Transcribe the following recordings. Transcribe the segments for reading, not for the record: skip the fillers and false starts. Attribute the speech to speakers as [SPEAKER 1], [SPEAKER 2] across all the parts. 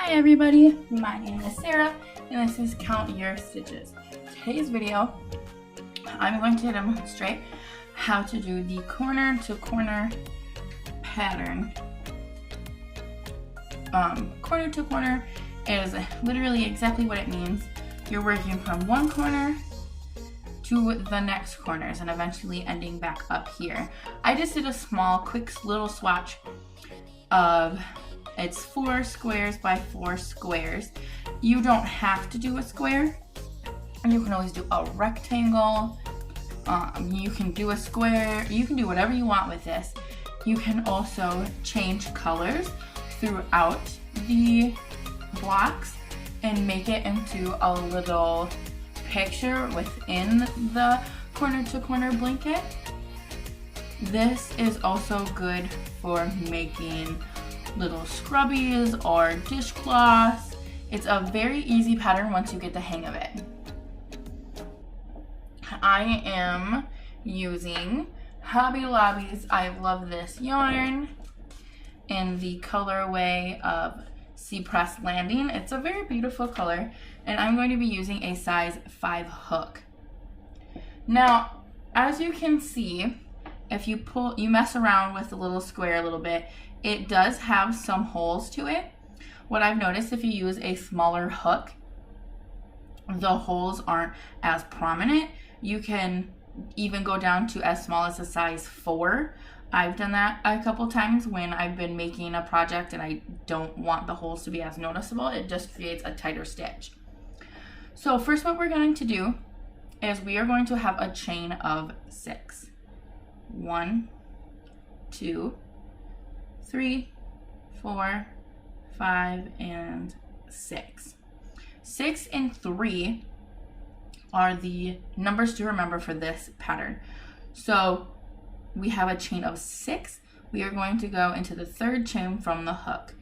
[SPEAKER 1] Hi everybody, my name is Sarah and this is Count Your Stitches. Today's video, I'm going to demonstrate how to do the corner to corner pattern. Corner to corner is literally exactly what it means. You're working from one corner to the next corners and eventually ending back up here. I just did a small, quick little swatch of it's 4 squares by 4 squares. You don't have to do a square. You can always do a rectangle. You can do a square. You can do whatever you want with this. You can also change colors throughout the blocks and make it into a little picture within the corner to corner blanket. This is also good for making little scrubbies or dishcloths. It's a very easy pattern once you get the hang of it. I am using Hobby Lobby's I Love This yarn in the colorway of Cypress Landing. It's a very beautiful color and I'm going to be using a size 5 hook. Now, as you can see, if you mess around with the little square a little bit, it does have some holes to it. What I've noticed, if you use a smaller hook, the holes aren't as prominent. You can even go down to as small as a size 4. I've done that a couple times when I've been making a project and I don't want the holes to be as noticeable. It just creates a tighter stitch. So first, what we're going to do is we are going to have a chain of 6. 1, 2, 3, 4, 5, and 6. 6 and 3 are the numbers to remember for this pattern. So we have a chain of 6. We are going to go into the 3rd chain from the hook.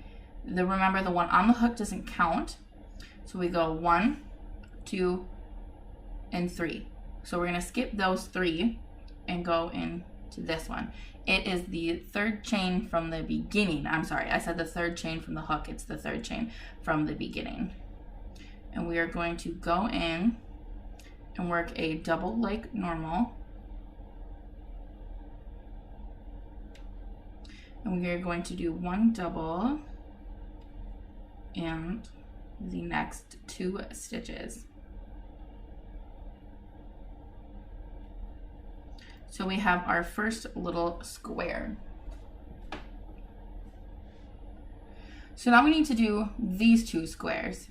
[SPEAKER 1] Remember, the one on the hook doesn't count. So we go 1, 2, and 3. So we're going to skip those 3 and go into this one. It is the 3rd chain from the beginning. I'm sorry, I said the 3rd chain from the hook. It's the 3rd chain from the beginning. And we are going to go in and work a double like normal. And we are going to do 1 double and the next 2 stitches. So we have our first little square. So now we need to do these 2 squares.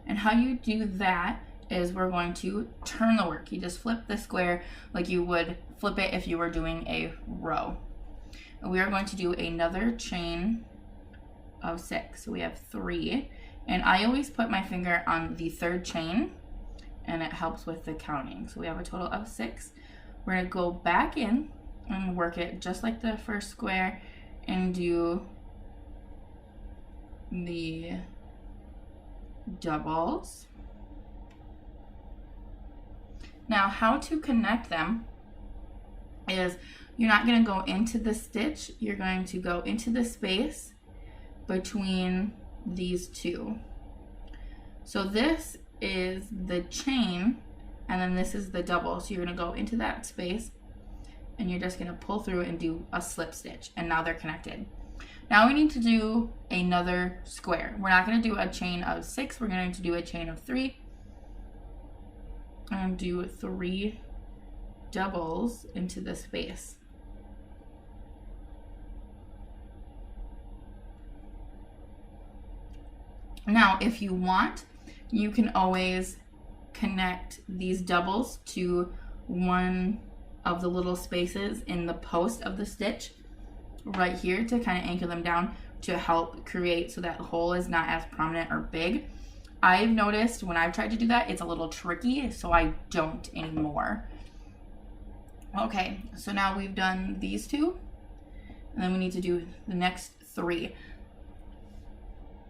[SPEAKER 1] And how you do that is we're going to turn the work. You just flip the square like you would flip it if you were doing a row. And we are going to do another chain of 6. So we have 3. And I always put my finger on the 3rd chain and it helps with the counting. So we have a total of 6. We're going to go back in and work it just like the first square and do the doubles. Now, how to connect them is you're not going to go into the stitch. You're going to go into the space between these 2. So this is the chain and then this is the double. So you're going to go into that space and you're just going to pull through and do a slip stitch, and now they're connected. Now we need to do another square. We're not going to do a chain of 6. We're going to do a chain of 3 and do 3 doubles into the space. Now, if you want, you can always connect these doubles to one of the little spaces in the post of the stitch right here to kind of anchor them down to help create so that hole is not as prominent or big. I've noticed when I've tried to do that, it's a little tricky, so I don't anymore. Okay, so now we've done these 2, and then we need to do the next 3.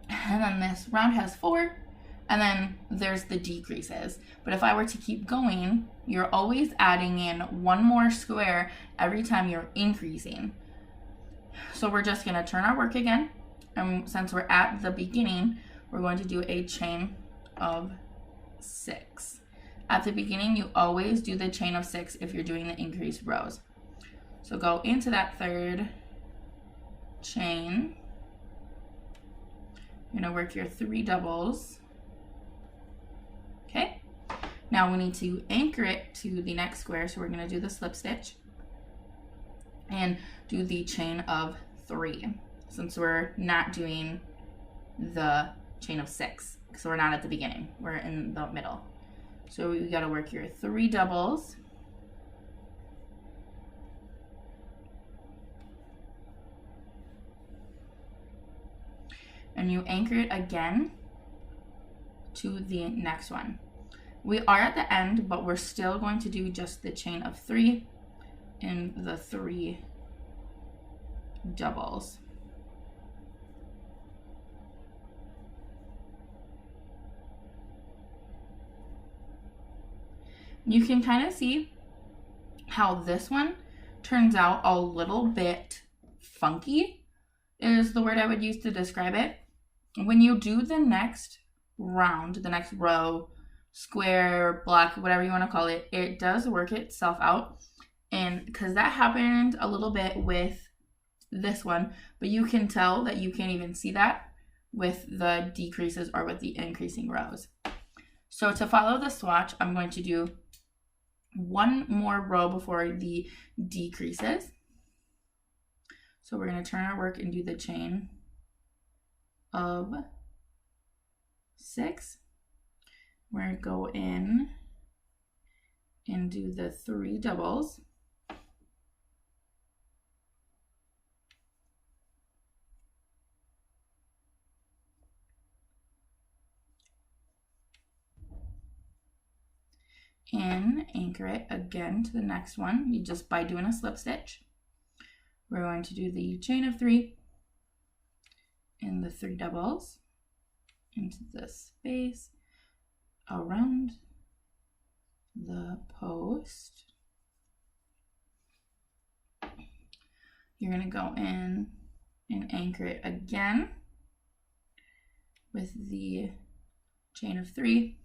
[SPEAKER 1] And then this round has 4, and then there's the decreases. But if I were to keep going, you're always adding in 1 more square every time you're increasing. So we're just going to turn our work again, And since we're at the beginning, we're going to do a chain of 6. At the beginning, you always do the chain of 6 if you're doing the increased rows. So go into that 3rd chain. You're gonna work your 3 doubles. Okay. Now we need to anchor it to the next square, so we're gonna do the slip stitch and do the chain of 3, since we're not doing the chain of 6, so we're not at the beginning, we're in the middle. So you gotta work your 3 doubles, and you anchor it again to the next one. We are at the end, but we're still going to do just the chain of 3 and the 3 doubles. You can kind of see how this one turns out a little bit funky, is the word I would use to describe it. When you do the next round, the next row, square, block, whatever you want to call it, it does work itself out. And because that happened a little bit with this one, but you can tell that you can't even see that with the decreases or with the increasing rows. So to follow the swatch, I'm going to do one more row before the decreases. So we're going to turn our work and do the chain of 6. We're going to go in and do the 3 doubles. And anchor it again to the next one, you just by doing a slip stitch. We're going to do the chain of 3 and the 3 doubles into the space around the post. You're going to go in and anchor it again with the chain of 3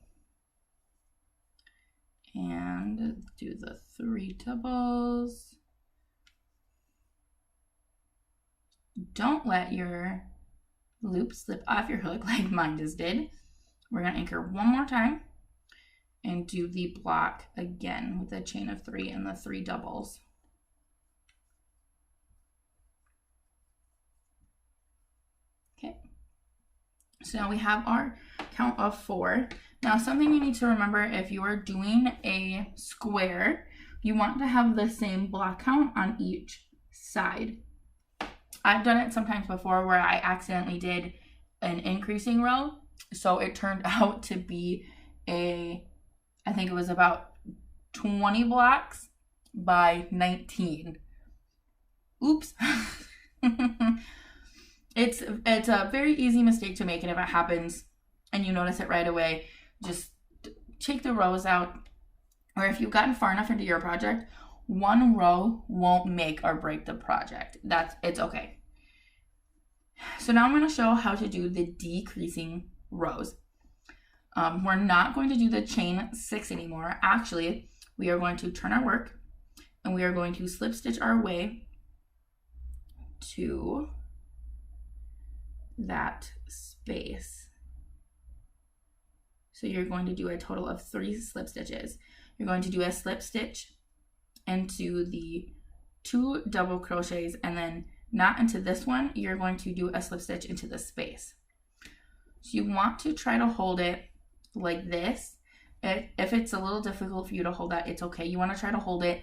[SPEAKER 1] and do the 3 doubles. Don't let your loop slip off your hook like mine just did. We're going to anchor one more time and do the block again with the chain of 3 and the 3 doubles. Okay, so now we have our count of 4. Now, something you need to remember, if you are doing a square, you want to have the same block count on each side. I've done it sometimes before where I accidentally did an increasing row, so it turned out to be I think it was about 20 blocks by 19. Oops. It's a very easy mistake to make, and if it happens and you notice it right away, just take the rows out, or if you've gotten far enough into your project, one row won't make or break the project. It's okay. So now I'm going to show how to do the decreasing rows. We're not going to do the chain 6 anymore. Actually, we are going to turn our work and we are going to slip stitch our way to that space. So you're going to do a total of 3 slip stitches. You're going to do a slip stitch into the 2 double crochets, and then not into this one, you're going to do a slip stitch into the space. So you want to try to hold it like this. If it's a little difficult for you to hold that, it's okay. You want to try to hold it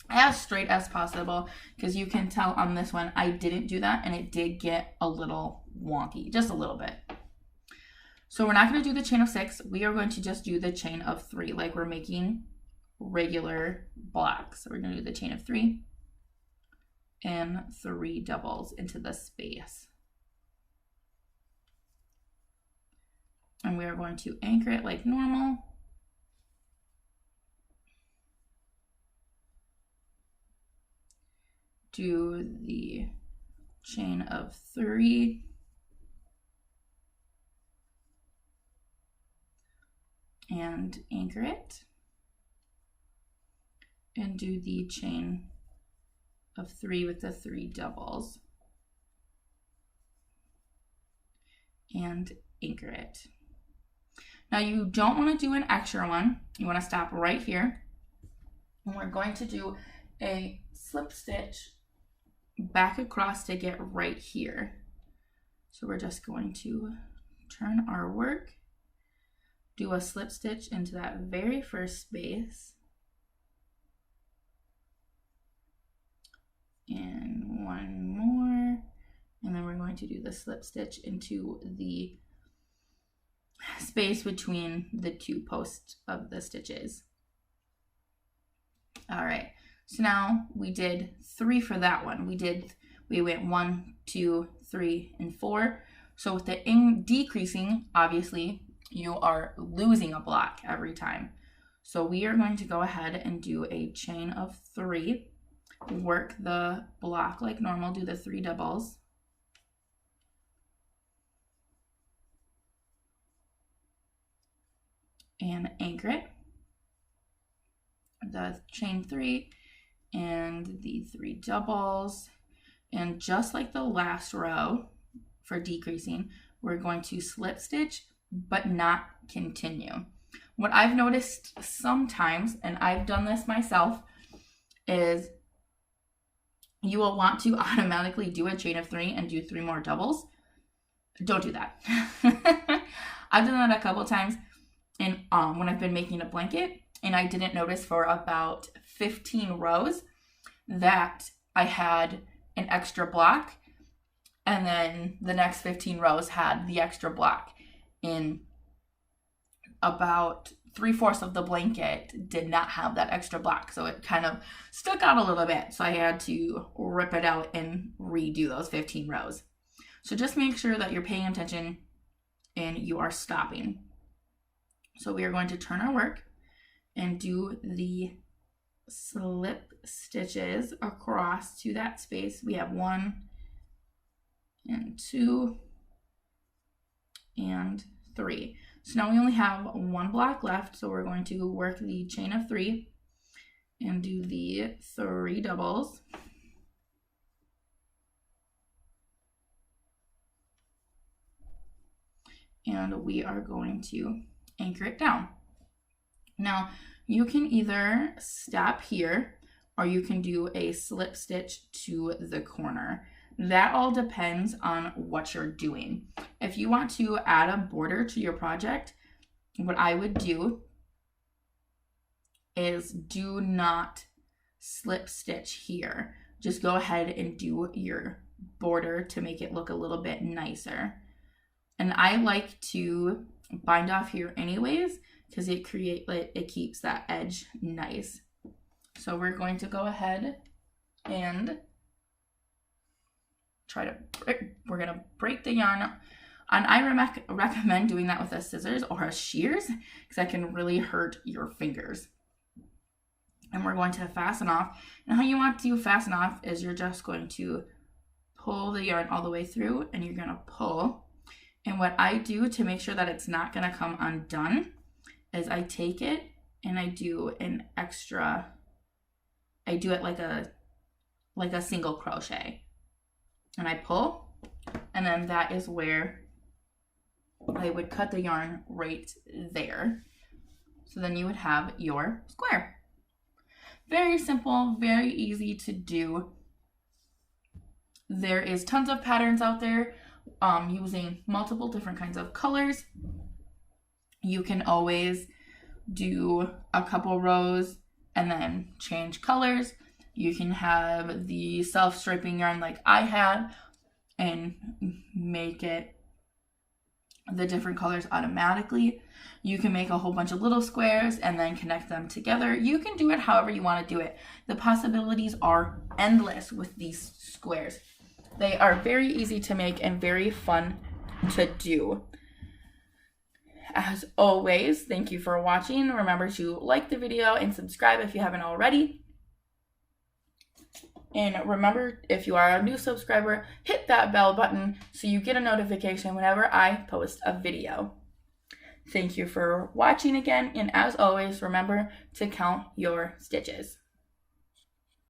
[SPEAKER 1] as straight as possible, because you can tell on this one I didn't do that and it did get a little wonky, just a little bit. So we're not going to do the chain of 6. We are going to just do the chain of 3 like we're making regular blocks. So we're going to do the chain of 3 and 3 doubles into the space. And we are going to anchor it like normal. Do the chain of 3, and anchor it, and do the chain of 3 with the 3 doubles, and anchor it. Now you don't want to do an extra one. You want to stop right here, and we're going to do a slip stitch back across to get right here. So we're just going to turn our work, do a slip stitch into that very first space, and one more, and then we're going to do the slip stitch into the space between the 2 posts of the stitches. All right, so now we did 3 for that one. We went 1, 2, 3, and 4. So with the decreasing, obviously you are losing a block every time. So we are going to go ahead and do a chain of 3, work the block like normal, do the 3 doubles, and anchor it, the chain 3 and the 3 doubles, and just like the last row for decreasing, we're going to slip stitch but not continue. What I've noticed sometimes, and I've done this myself, is you will want to automatically do a chain of 3 and do 3 more doubles. Don't do that. I've done that a couple times, and when I've been making a blanket, and I didn't notice for about 15 rows that I had an extra block, and then the next 15 rows had the extra block. In about 3/4 of the blanket did not have that extra block, so it kind of stuck out a little bit, so I had to rip it out and redo those 15 rows. So just make sure that you're paying attention and you are stopping. So we are going to turn our work and do the slip stitches across to that space. We have 1 and 2 and 3. So now we only have 1 block left, so we're going to work the chain of 3 and do the 3 doubles, and we are going to anchor it down. Now you can either stop here or you can do a slip stitch to the corner. That all depends on what you're doing. If you want to add a border to your project, what I would do is do not slip stitch here. Just go ahead and do your border to make it look a little bit nicer. And I like to bind off here anyways, because it keeps that edge nice. So we're going to go ahead and we're gonna break the yarn, and I recommend doing that with a scissors or a shears, because that can really hurt your fingers. And we're going to fasten off. And how you want to fasten off is you're just going to pull the yarn all the way through, and you're gonna pull. And what I do to make sure that it's not gonna come undone is I take it and I do an extra, I do it like a single crochet. And I pull, and then that is where I would cut the yarn right there. So then you would have your square. Very simple, very easy to do. There is tons of patterns out there using multiple different kinds of colors. You can always do a couple rows and then change colors. You can have the self-striping yarn like I had and make it the different colors automatically. You can make a whole bunch of little squares and then connect them together. You can do it however you want to do it. The possibilities are endless with these squares. They are very easy to make and very fun to do. As always, thank you for watching. Remember to like the video and subscribe if you haven't already. And remember, if you are a new subscriber, hit that bell button so you get a notification whenever I post a video. Thank you for watching again, and as always, remember to count your stitches.